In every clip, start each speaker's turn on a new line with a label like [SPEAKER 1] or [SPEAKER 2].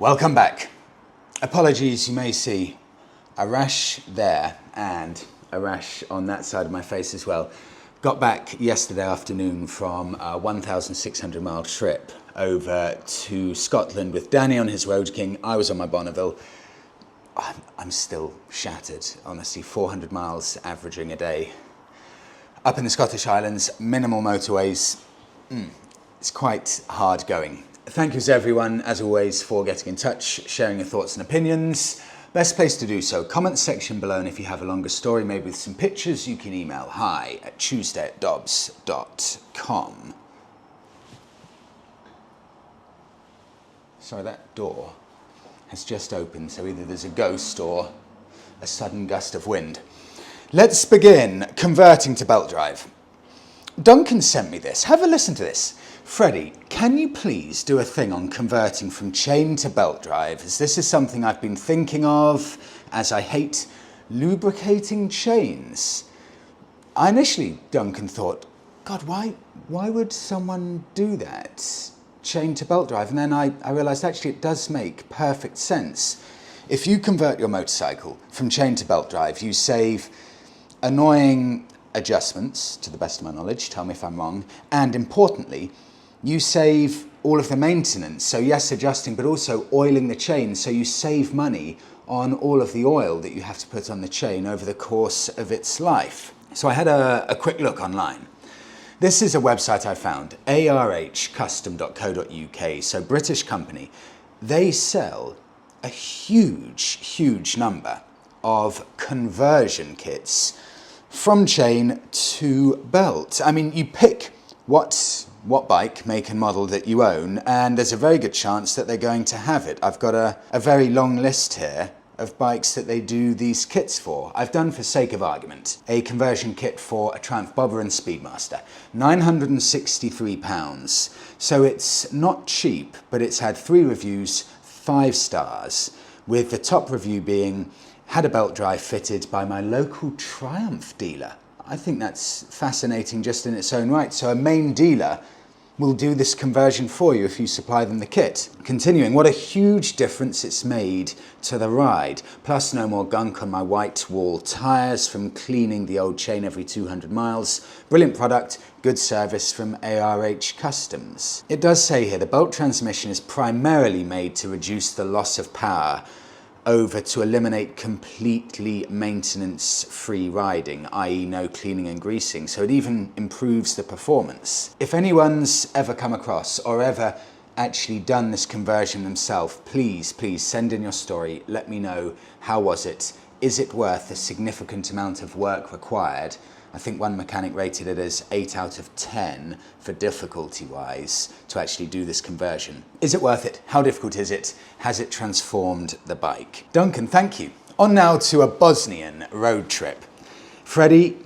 [SPEAKER 1] Welcome back. Apologies, you may see a rash there and a rash on that side of my face as well. Got back yesterday afternoon from a 1,600 mile trip over to Scotland with Danny on his Road King. I was on my Bonneville. I'm still shattered, honestly. 400 miles averaging a day. Up in the Scottish Highlands, minimal motorways. It's quite hard going. Thank you to everyone, as always, for getting in touch, sharing your thoughts and opinions. Best place to do so, comment section below, and if you have a longer story, maybe with some pictures, you can email hi@tuesday@dobbs.com. Sorry, that door has just opened, so either there's a ghost or a sudden gust of wind. Let's begin converting to belt drive. Duncan sent me this. Have a listen to this. Freddie, can you please do a thing on converting from chain to belt drive, as this is something I've been thinking of, as I hate lubricating chains. I initially, Duncan, thought, God, why would someone do that? Chain to belt drive. And then I realised actually it does make perfect sense. If you convert your motorcycle from chain to belt drive, you save annoying adjustments, to the best of my knowledge, tell me if I'm wrong, and importantly, you save all of the maintenance. So yes, adjusting, but also oiling the chain. So you save money on all of the oil that you have to put on the chain over the course of its life. So I had a quick look online. This is a website I found, arhcustom.co.uk, so British company. They sell a huge number of conversion kits from chain to belt. I mean, you pick what bike, make and model that you own, and there's a very good chance that they're going to have it. I've got a very long list here of bikes that they do these kits for. I've done, for sake of argument, a conversion kit for a Triumph Bobber and Speedmaster, £963. So it's not cheap, but it's had 3 reviews, 5 stars, with the top review being, had a belt drive fitted by my local Triumph dealer. I think that's fascinating just in its own right. So a main dealer will do this conversion for you if you supply them the kit. Continuing, what a huge difference it's made to the ride. Plus no more gunk on my white wall tyres from cleaning the old chain every 200 miles. Brilliant product, good service from ARH Customs. It does say here the belt transmission is primarily made to reduce the loss of power over to eliminate completely maintenance-free riding, i.e. no cleaning and greasing, so it even improves the performance. If anyone's ever come across or ever actually done this conversion themselves, please send in your story, let me know, how was it? Is it worth a significant amount of work required? I think one mechanic rated it as 8 out of 10 for difficulty-wise to actually do this conversion. Is it worth it? How difficult is it? Has it transformed the bike? Duncan, thank you. On now to a Bosnian road trip. Freddie,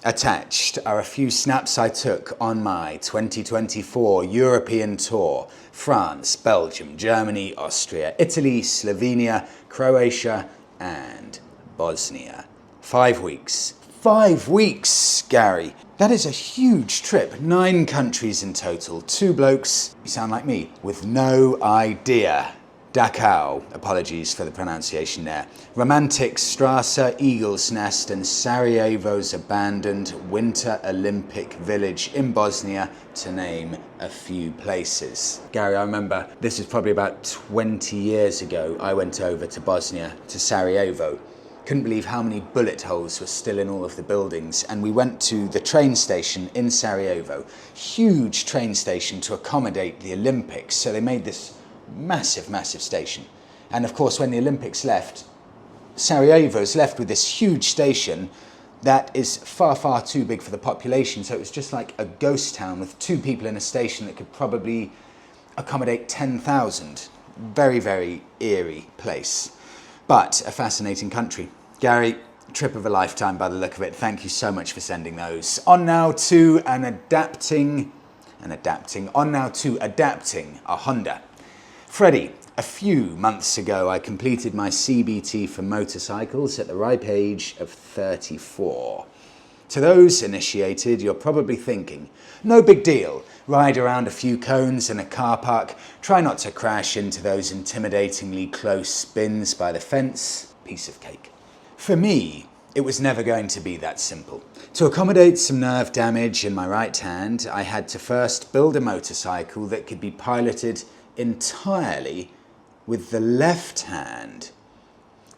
[SPEAKER 1] attached are a few snaps I took on my 2024 European tour. France, Belgium, Germany, Austria, Italy, Slovenia, Croatia, and Bosnia. 5 weeks. 5 weeks, Gary. That is a huge trip. 9 countries in total. 2 blokes, you sound like me, with no idea. Dachau, apologies for the pronunciation there. Romantic Strasser, Eagle's Nest, and Sarajevo's abandoned Winter Olympic Village in Bosnia, to name a few places. Gary, I remember this is probably about 20 years ago. I went over to Bosnia, to Sarajevo. Couldn't believe how many bullet holes were still in all of the buildings, and we went to the train station in Sarajevo. Huge train station to accommodate the Olympics, so they made this massive station. And of course, when the Olympics left, Sarajevo's left with this huge station that is far too big for the population, so it was just like a ghost town with 2 people in a station that could probably accommodate 10,000. Very eerie place. But a fascinating country. Gary, trip of a lifetime by the look of it. Thank you so much for sending those. On now to adapting a Honda. Freddie, a few months ago I completed my CBT for motorcycles at the ripe age of 34. To those initiated, you're probably thinking, no big deal, ride around a few cones in a car park, try not to crash into those intimidatingly close spins by the fence, piece of cake. For me, it was never going to be that simple. To accommodate some nerve damage in my right hand, I had to first build a motorcycle that could be piloted entirely with the left hand.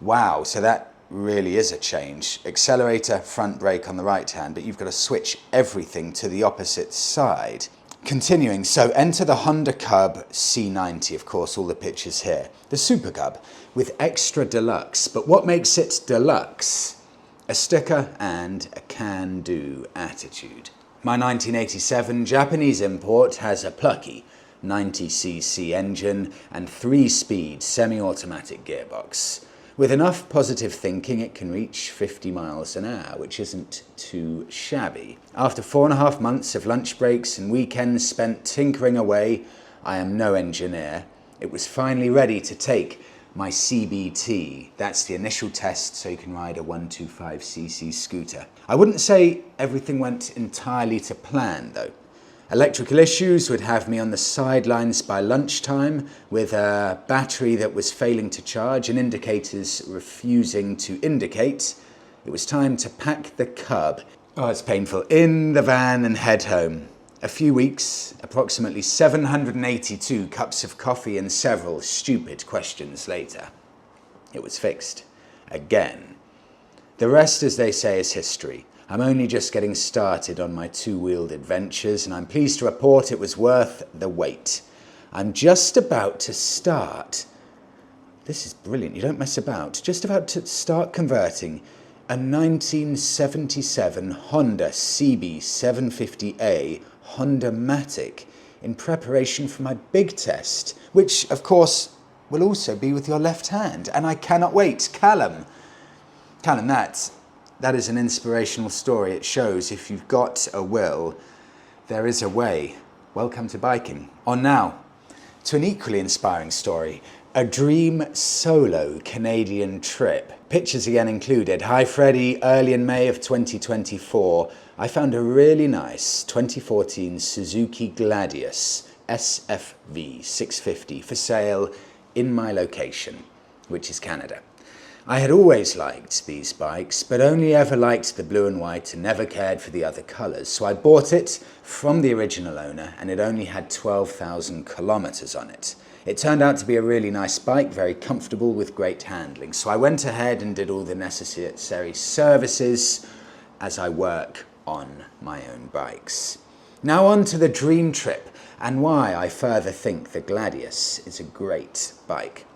[SPEAKER 1] Wow, so that really is a change. Accelerator, front brake on the right hand, but you've got to switch everything to the opposite side. Continuing, so enter the Honda Cub C90, of course, all the pictures here. The Super Cub with extra deluxe, but what makes it deluxe? A sticker and a can-do attitude. My 1987 Japanese import has a plucky 90cc engine and 3-speed semi-automatic gearbox. With enough positive thinking, it can reach 50 miles an hour, which isn't too shabby. After 4.5 months of lunch breaks and weekends spent tinkering away, I am no engineer. It was finally ready to take my CBT. That's the initial test so you can ride a 125cc scooter. I wouldn't say everything went entirely to plan though. Electrical issues would have me on the sidelines by lunchtime with a battery that was failing to charge and indicators refusing to indicate. It was time to pack the Cub. Oh, it's painful. In the van and head home. A few weeks, approximately 782 cups of coffee and several stupid questions later. It was fixed. Again. The rest, as they say, is history. I'm only just getting started on my two-wheeled adventures, and I'm pleased to report it was worth the wait. I'm just about to start. This is brilliant, you don't mess about. Just about to start converting a 1977 Honda CB750A Honda Matic in preparation for my big test, which, of course, will also be with your left hand. And I cannot wait. Callum, that is an inspirational story. It shows if you've got a will, there is a way. Welcome to biking. On now to an equally inspiring story. A dream solo Canadian trip. Pictures again included. Hi Freddie, early in May of 2024, I found a really nice 2014 Suzuki Gladius SFV 650 for sale in my location, which is Canada. I had always liked these bikes, but only ever liked the blue and white and never cared for the other colours. So I bought it from the original owner and it only had 12,000 kilometres on it. It turned out to be a really nice bike, very comfortable with great handling. So I went ahead and did all the necessary services as I work on my own bikes. Now on to the dream trip and why I further think the Gladius is a great bike.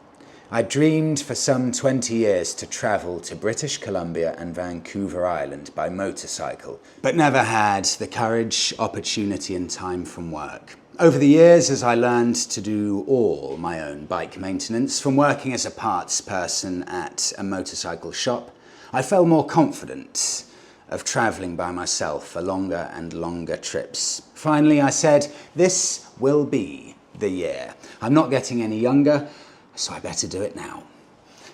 [SPEAKER 1] I dreamed for some 20 years to travel to British Columbia and Vancouver Island by motorcycle, but never had the courage, opportunity and time from work. Over the years, as I learned to do all my own bike maintenance, from working as a parts person at a motorcycle shop, I felt more confident of travelling by myself for longer and longer trips. Finally, I said, this will be the year. I'm not getting any younger, so I better do it now.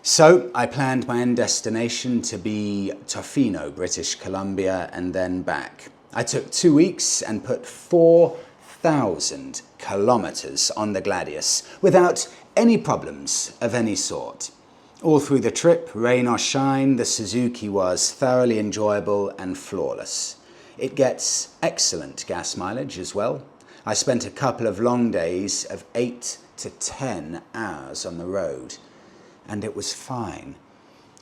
[SPEAKER 1] So I planned my end destination to be Tofino, British Columbia, and then back. I took 2 weeks and put 4,000 kilometres on the Gladius without any problems of any sort. All through the trip, rain or shine, the Suzuki was thoroughly enjoyable and flawless. It gets excellent gas mileage as well. I spent a couple of long days of 8 to 10 hours on the road, and it was fine.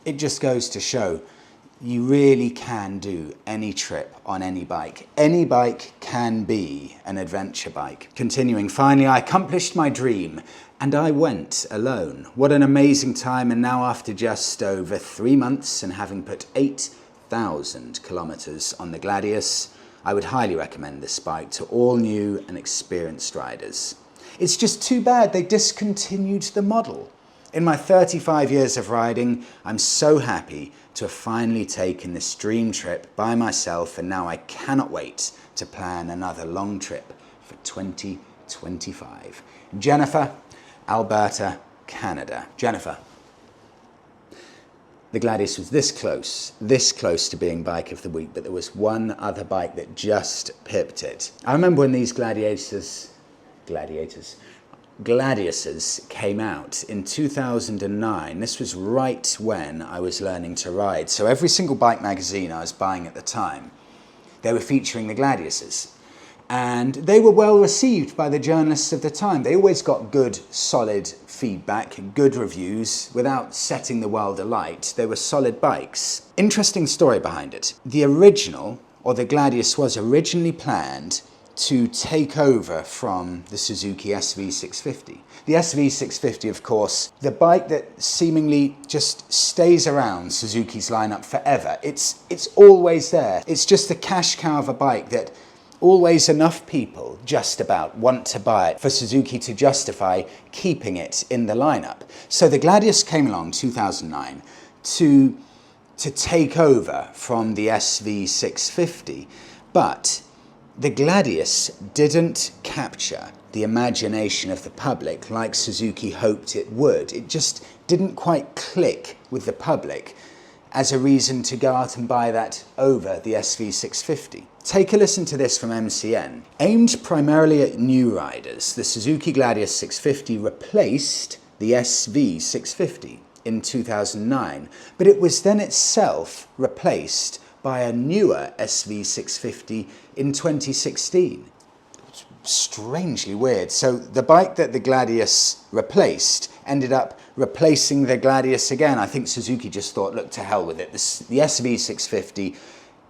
[SPEAKER 1] It just goes to show you really can do any trip on any bike. Any bike can be an adventure bike. Continuing, finally, I accomplished my dream, and I went alone. What an amazing time, and now after just over 3 months and having put 8,000 kilometres on the Gladius, I would highly recommend this bike to all new and experienced riders. It's just too bad they discontinued the model. In my 35 years of riding, I'm so happy to have finally taken this dream trip by myself, and now I cannot wait to plan another long trip for 2025. Jennifer, Alberta, Canada. Jennifer, The Gladius was this close to being bike of the week, but there was one other bike that just pipped it. I remember when these Gladiuses came out in 2009. This was right when I was learning to ride. So every single bike magazine I was buying at the time, they were featuring the Gladiuses. And they were well received by the journalists of the time. They always got good, solid feedback, good reviews, without setting the world alight. They were solid bikes. Interesting story behind it. The original, or the Gladius, was originally planned to take over from the Suzuki SV650. The SV650, of course, the bike that seemingly just stays around Suzuki's lineup forever. It's always there. It's just the cash cow of a bike that always enough people just about want to buy it for Suzuki to justify keeping it in the lineup. So the Gladius came along 2009 to take over from the SV650, but the Gladius didn't capture the imagination of the public like Suzuki hoped it would. It just didn't quite click with the public as a reason to go out and buy that over the SV650. Take a listen to this from MCN. Aimed primarily at new riders, the Suzuki Gladius 650 replaced the SV650 in 2009, but it was then itself replaced by a newer SV650 in 2016. It's strangely weird. So the bike that the Gladius replaced ended up replacing the Gladius again. I think Suzuki just thought, look, to hell with it. The SV650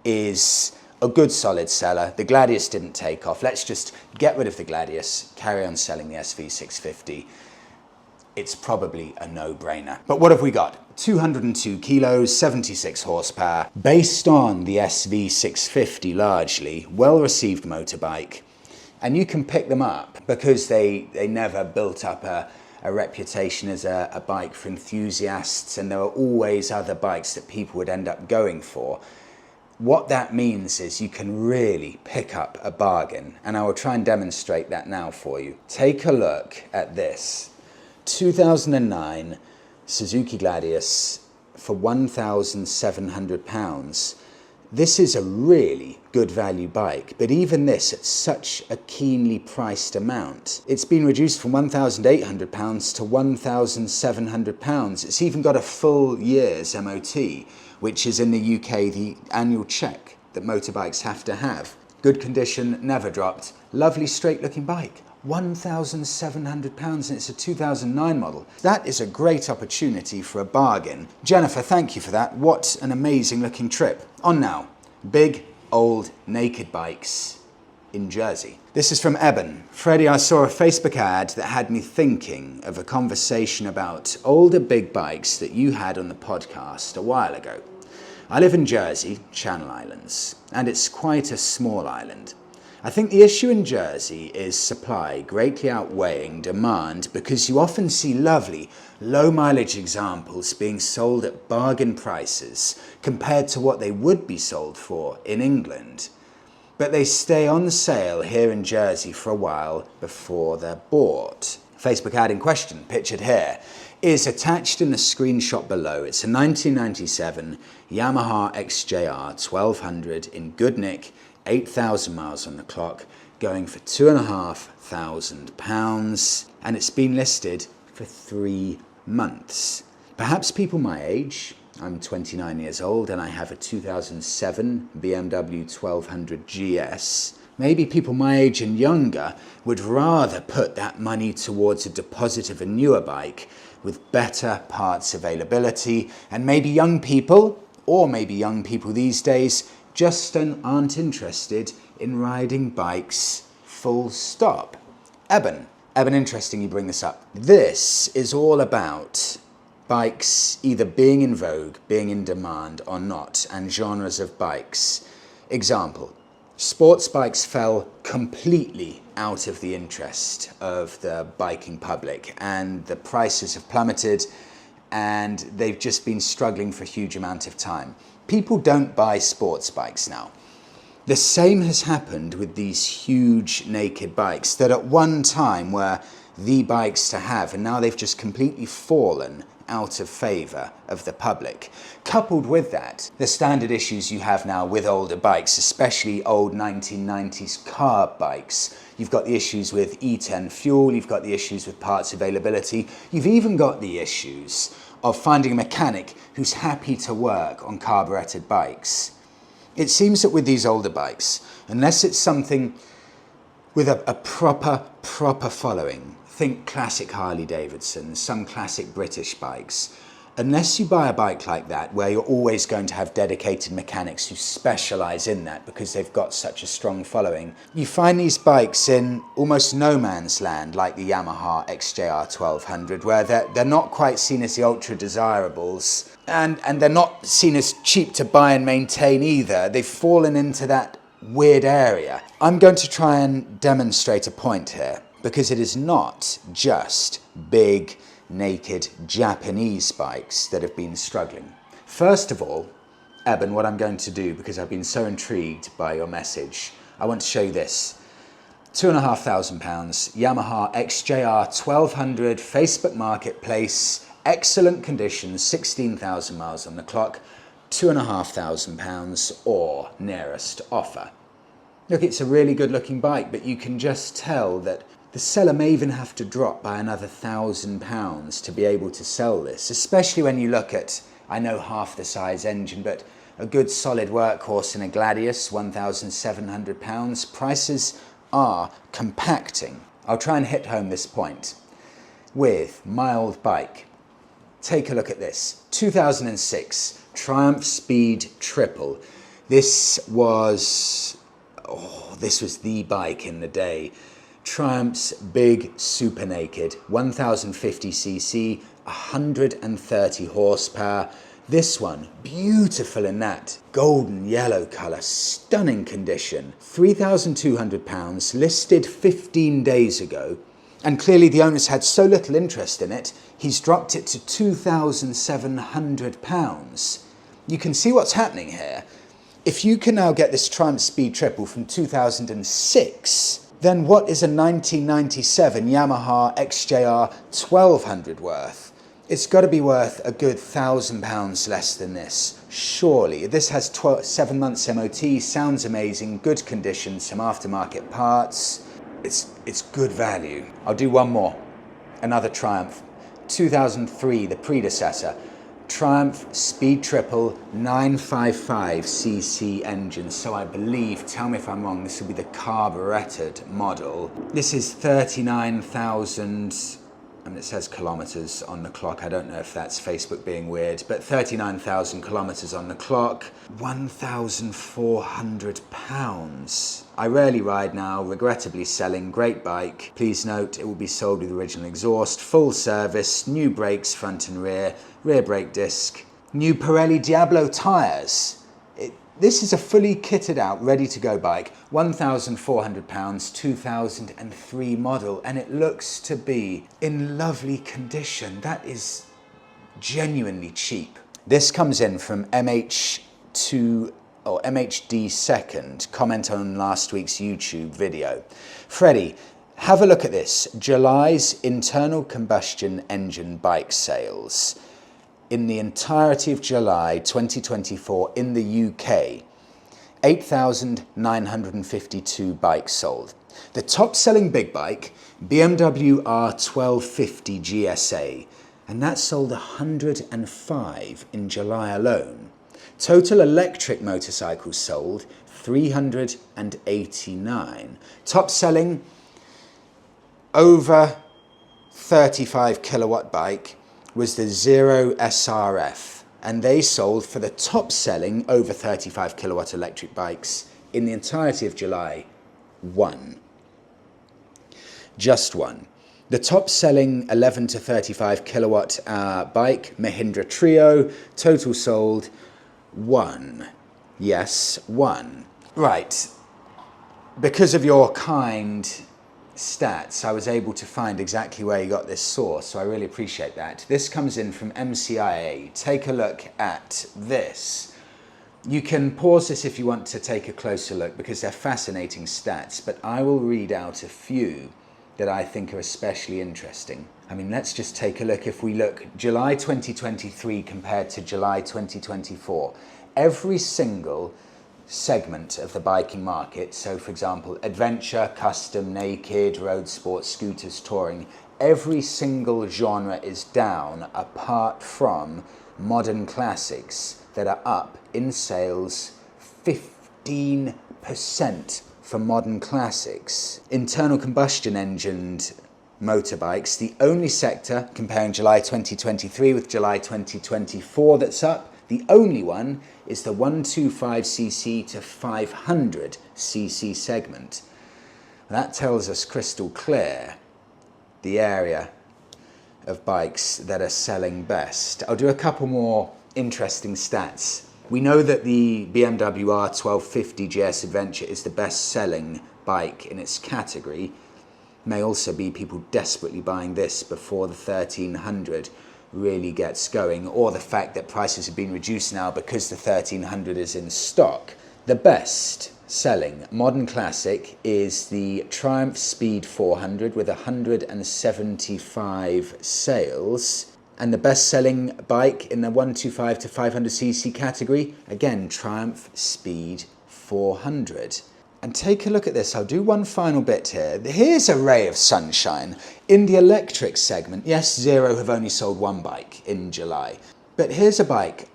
[SPEAKER 1] is a good solid seller. The Gladius didn't take off. Let's just get rid of the Gladius, carry on selling the SV650. It's probably a no-brainer. But what have we got? 202 kilos, 76 horsepower, based on the SV650 largely, well-received motorbike. And you can pick them up because they never built up a reputation as a bike for enthusiasts, and there are always other bikes that people would end up going for. What that means is you can really pick up a bargain, and I will try and demonstrate that now for you. Take a look at this. 2009 Suzuki Gladius for £1,700. This is a really good value bike, but even this at such a keenly priced amount. It's been reduced from £1,800 to £1,700. It's even got a full year's MOT, which is in the UK the annual check that motorbikes have to have. Good condition, never dropped, lovely straight looking bike. £1,700 and it's a 2009 model. That is a great opportunity for a bargain. Jennifer, thank you for that. What an amazing looking trip. On now, big, old, naked bikes in Jersey. This is from Eben. Freddie, I saw a Facebook ad that had me thinking of a conversation about older big bikes that you had on the podcast a while ago. I live in Jersey, Channel Islands, and it's quite a small island. I think the issue in Jersey is supply greatly outweighing demand, because you often see lovely, low mileage examples being sold at bargain prices compared to what they would be sold for in England. But they stay on sale here in Jersey for a while before they're bought. Facebook ad in question, pictured here, is attached in the screenshot below. It's a 1997 Yamaha XJR 1200 in good nick, 8,000 miles on the clock, going for £2,500, and it's been listed for 3 months. Perhaps people my age, I'm 29 years old and I have a 2007 BMW 1200 GS. Maybe people my age and younger would rather put that money towards a deposit of a newer bike with better parts availability, and maybe young people these days just aren't interested in riding bikes, full stop. Eben, interesting you bring this up. This is all about bikes either being in vogue, being in demand or not, and genres of bikes. Example, sports bikes fell completely out of the interest of the biking public, and the prices have plummeted, and they've just been struggling for a huge amount of time. People don't buy sports bikes now. The same has happened with these huge naked bikes that at one time were the bikes to have, and now they've just completely fallen out of favour of the public. Coupled with that, the standard issues you have now with older bikes, especially old 1990s carb bikes. You've got the issues with E10 fuel, you've got the issues with parts availability, you've even got the issues of finding a mechanic who's happy to work on carburetted bikes. It seems that with these older bikes, unless it's something with a proper following, think classic Harley Davidson, some classic British bikes, unless you buy a bike like that where you're always going to have dedicated mechanics who specialise in that because they've got such a strong following, you find these bikes in almost no man's land, like the Yamaha XJR 1200, where they're not quite seen as the ultra desirables, and they're not seen as cheap to buy and maintain either. They've fallen into that weird area. I'm going to try and demonstrate a point here, because it is not just big, naked Japanese bikes that have been struggling. First of all, Eben, what I'm going to do, because I've been so intrigued by your message, I want to show you this. £2,500, Yamaha XJR 1200, Facebook Marketplace, excellent condition, 16,000 miles on the clock, £2,500 or nearest offer. Look, it's a really good looking bike, but you can just tell that the seller may even have to drop by another £1,000 to be able to sell this, especially when you look at, I know half the size engine, but a good solid workhorse in a Gladius, £1,700. Prices are compacting. I'll try and hit home this point with my old bike. Take a look at this. 2006 Triumph Speed Triple. This was the bike in the day. Triumph's big super naked, 1050cc, 130 horsepower. This one, beautiful in that golden yellow colour, stunning condition. £3,200, listed 15 days ago. And clearly the owners had so little interest in it, he's dropped it to £2,700. You can see what's happening here. If you can now get this Triumph Speed Triple from 2006, then what is a 1997 Yamaha XJR 1200 worth? It's got to be worth a good £1,000 less than this, surely. This has 7 months MOT, sounds amazing, good condition, some aftermarket parts. It's good value. I'll do one more. Another Triumph. 2003, the predecessor. Triumph Speed Triple 955cc engine. So I believe, tell me if I'm wrong, this will be the carburetted model. This is 39,000, and it says kilometers on the clock. I don't know if that's Facebook being weird, but 39,000 kilometers on the clock. £1,400. I rarely ride now, regrettably selling, great bike. Please note it will be sold with original exhaust, full service, new brakes front and rear brake disc, new Pirelli Diablo tyres. This is a fully kitted out, ready to go bike, £1,400, 2003 model, and it looks to be in lovely condition. That is genuinely cheap. This comes in from MHD Second, comment on last week's YouTube video. Freddie, have a look at this. July's internal combustion engine bike sales. In the entirety of July 2024 in the UK, 8,952 bikes sold. The top selling big bike, BMW R1250 GSA, and that sold 105 in July alone. Total electric motorcycles sold 389. Top selling over 35 kilowatt bike was the Zero SRF, and they sold, for the top selling over 35 kilowatt electric bikes in the entirety of July, one. Just one. The top selling 11 to 35 kilowatt hour bike, Mahindra Trio, total sold one. Yes, one. Right. Because of your kind stats, I was able to find exactly where you got this source, so I really appreciate that. This comes in from MCIA. Take a look at this. You can pause this if you want to take a closer look, because they're fascinating stats, but I will read out a few that I think are especially interesting. I mean, let's just take a look. If we look July 2023 compared to July 2024, every single segment of the biking market, so for example, adventure, custom, naked, road sports, scooters, touring, every single genre is down apart from modern classics that are up in sales 15% for modern classics. Internal combustion engined motorbikes, the only sector comparing July 2023 with July 2024 that's up, the only one is the 125cc to 500cc segment. That tells us crystal clear the area of bikes that are selling best. I'll do a couple more interesting stats. We know that the BMW R1250 GS Adventure is the best-selling bike in its category. May also be people desperately buying this before the 1300 really gets going, or the fact that prices have been reduced now because the 1300 is in stock. The best-selling modern classic is the Triumph Speed 400 with 175 sales. And the best-selling bike in the 125 to 500cc category, again, Triumph Speed 400. And take a look at this. I'll do one final bit here. Here's a ray of sunshine. In the electric segment, yes, Zero have only sold one bike in July. But here's a bike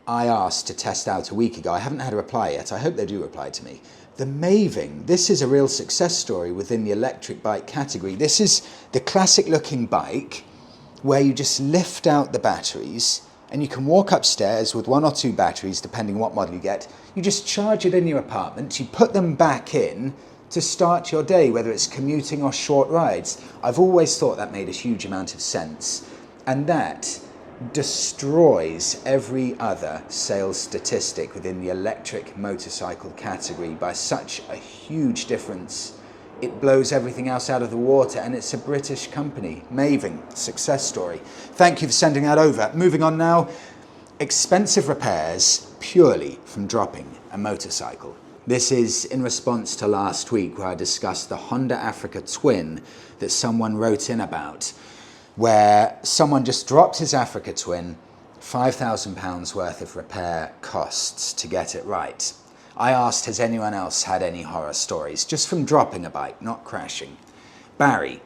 [SPEAKER 1] I asked to test out a week ago. I haven't had a reply yet. I hope they do reply to me. The Maving. This is a real success story within the electric bike category. This is the classic-looking bike where you just lift out the batteries and you can walk upstairs with one or two batteries, depending what model you get. You just charge it in your apartment, you put them back in to start your day, whether it's commuting or short rides. I've always thought that made a huge amount of sense. And that destroys every other sales statistic within the electric motorcycle category by such a huge difference. It blows everything else out of the water, and it's a British company. Maving, success story. Thank you for sending that over. Moving on now, expensive repairs purely from dropping a motorcycle. This is in response to last week where I discussed the Honda Africa Twin that someone wrote in about, where someone just dropped his Africa Twin, £5,000 worth of repair costs to get it right. I asked, has anyone else had any horror stories, just from dropping a bike, not crashing? Barry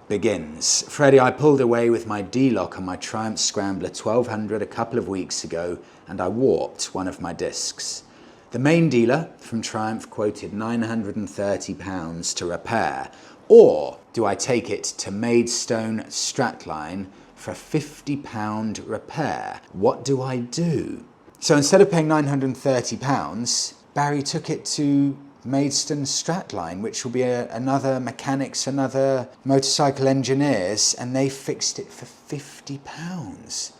[SPEAKER 1] begins. Freddie, I pulled away with my D-lock on my Triumph Scrambler 1200 a couple of weeks ago, and I warped one of my discs. The main dealer from Triumph quoted £930 to repair. Or do I take it to Maidstone Stratline for a £50 repair? What do I do? So instead of paying £930, Barry took it to Maidstone Stratline, which will be another mechanics, another motorcycle engineers, and they fixed it for £50.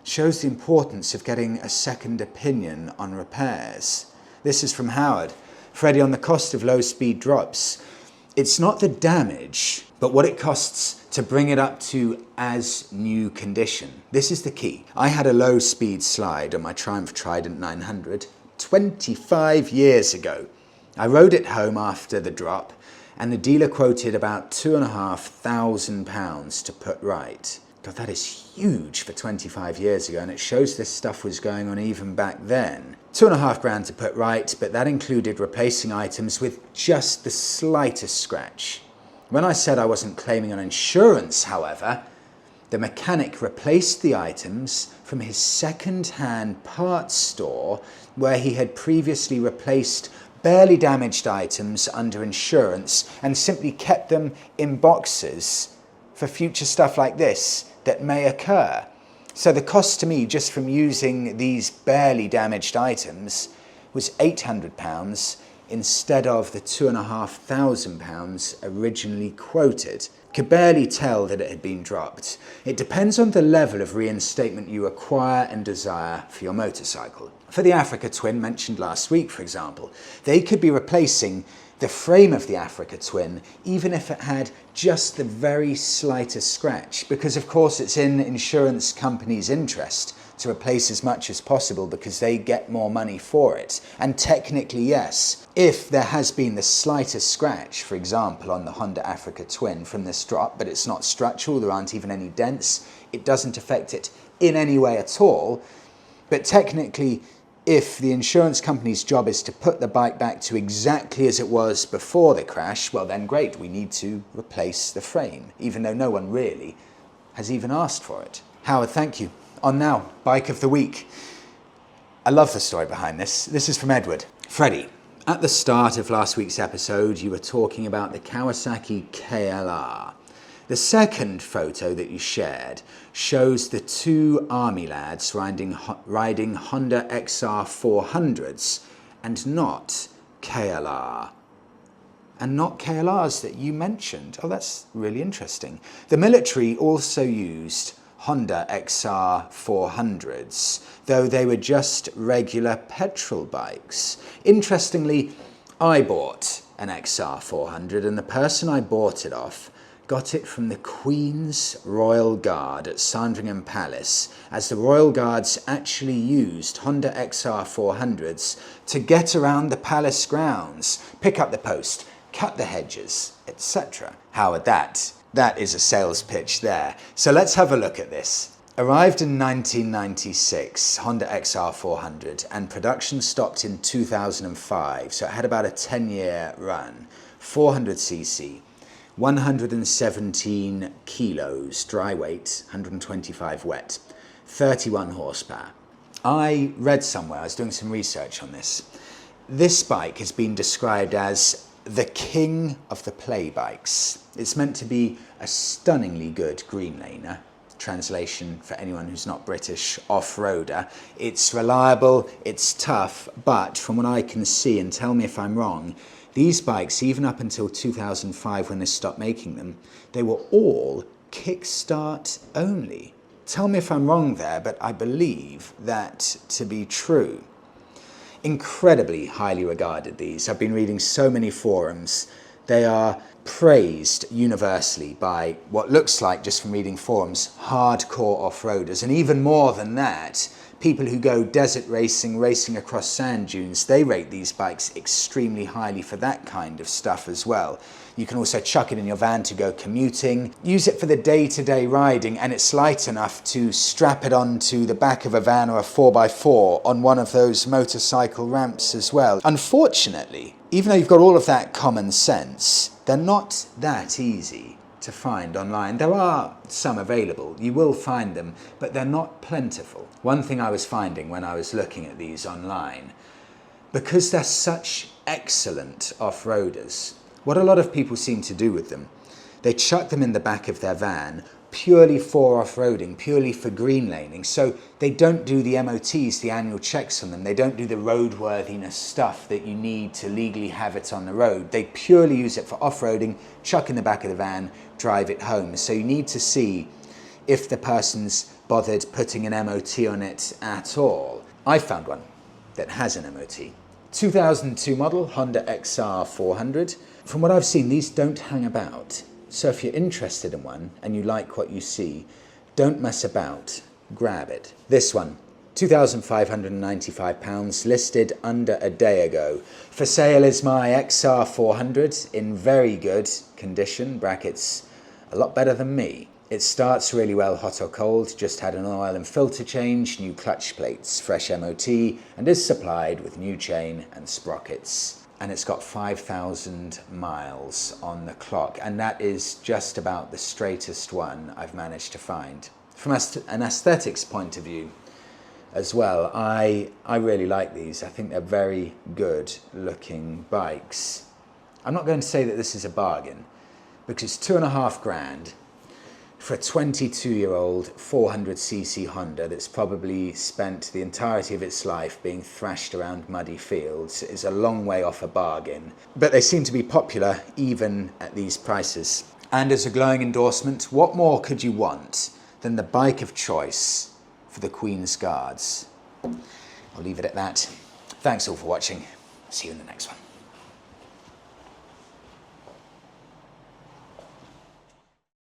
[SPEAKER 1] Shows the importance of getting a second opinion on repairs. This is from Howard. Freddie, on the cost of low speed drops, it's not the damage, but what it costs to bring it up to as new condition. This is the key. I had a low speed slide on my Triumph Trident 900 25 years ago. I rode it home after the drop, and the dealer quoted about £2,500 to put right. God, that is huge for 25 years ago, and it shows this stuff was going on even back then. £2,500 to put right, but that included replacing items with just the slightest scratch. When I said I wasn't claiming on insurance, however, the mechanic replaced the items from his second-hand parts store where he had previously replaced barely damaged items under insurance and simply kept them in boxes for future stuff like this that may occur. So the cost to me just from using these barely damaged items was £800 instead of the £2,500 originally quoted. Could barely tell that it had been dropped. It depends on the level of reinstatement you acquire and desire for your motorcycle. For the Africa Twin mentioned last week, for example, they could be replacing the frame of the Africa Twin, even if it had just the very slightest scratch, because of course it's in insurance companies' interest to replace as much as possible because they get more money for it. And technically, yes, if there has been the slightest scratch, for example, on the Honda Africa Twin from this drop, but it's not structural, there aren't even any dents, it doesn't affect it in any way at all. But technically, if the insurance company's job is to put the bike back to exactly as it was before the crash, well then great, we need to replace the frame, even though no one really has even asked for it. Howard, thank you. On now, Bike of the Week. I love the story behind this. This is from Edward. Freddie, at the start of last week's episode, you were talking about the Kawasaki KLR. The second photo that you shared shows the two army lads riding Honda XR 400s and not KLR. And not KLRs that you mentioned. Oh, that's really interesting. The military also used Honda XR 400s, though they were just regular petrol bikes. Interestingly, I bought an XR 400 and the person I bought it off got it from the Queen's Royal Guard at Sandringham Palace, as the Royal Guards actually used Honda XR 400s to get around the palace grounds, pick up the post, cut the hedges, etc. Howard, that is a sales pitch there. So let's have a look at this. Arrived in 1996, Honda XR 400, and production stopped in 2005, so it had about a 10-year run. 400cc, 117 kilos dry weight, 125 wet, 31 horsepower. I read somewhere, I was doing some research on this. This bike has been described as the king of the play bikes. It's meant to be a stunningly good green laner. Translation for anyone who's not British, off-roader. It's reliable, it's tough, but from what I can see, and tell me if I'm wrong, these bikes, even up until 2005 when they stopped making them, they were all kickstart only. Tell me if I'm wrong there, but I believe that to be true. Incredibly highly regarded, these. I've been reading so many forums. They are praised universally by what looks like, just from reading forums, hardcore off-roaders. And even more than that, people who go desert racing, racing across sand dunes, they rate these bikes extremely highly for that kind of stuff as well. You can also chuck it in your van to go commuting, use it for the day-to-day riding, and it's light enough to strap it onto the back of a van or a 4x4 on one of those motorcycle ramps as well. Unfortunately, even though you've got all of that common sense, they're not that easy to find online. There are some available, you will find them, but they're not plentiful. One thing I was finding when I was looking at these online, because they're such excellent off-roaders, what a lot of people seem to do with them, they chuck them in the back of their van purely for off-roading, purely for green laning. So they don't do the MOTs, the annual checks on them. They don't do the roadworthiness stuff that you need to legally have it on the road. They purely use it for off-roading, chuck in the back of the van, drive it home. So you need to see if the person's bothered putting an MOT on it at all. I found one that has an MOT. 2002 model, Honda XR 400. From what I've seen, these don't hang about. So if you're interested in one and you like what you see, don't mess about, grab it. This one, £2,595, listed under a day ago. For sale is my XR 400 in very good condition, brackets, a lot better than me. It starts really well hot or cold, just had an oil and filter change, new clutch plates, fresh MOT, and is supplied with new chain and sprockets. And it's got 5,000 miles on the clock, and that is just about the straightest one I've managed to find. From an aesthetics point of view as well, I really like these. I think they're very good looking bikes. I'm not going to say that this is a bargain, because 2.5 grand for a 22-year-old 400cc Honda that's probably spent the entirety of its life being thrashed around muddy fields is a long way off a bargain. But they seem to be popular even at these prices. And as a glowing endorsement, what more could you want than the bike of choice for the Queen's Guards? I'll leave it at that. Thanks all for watching. See you in the next one.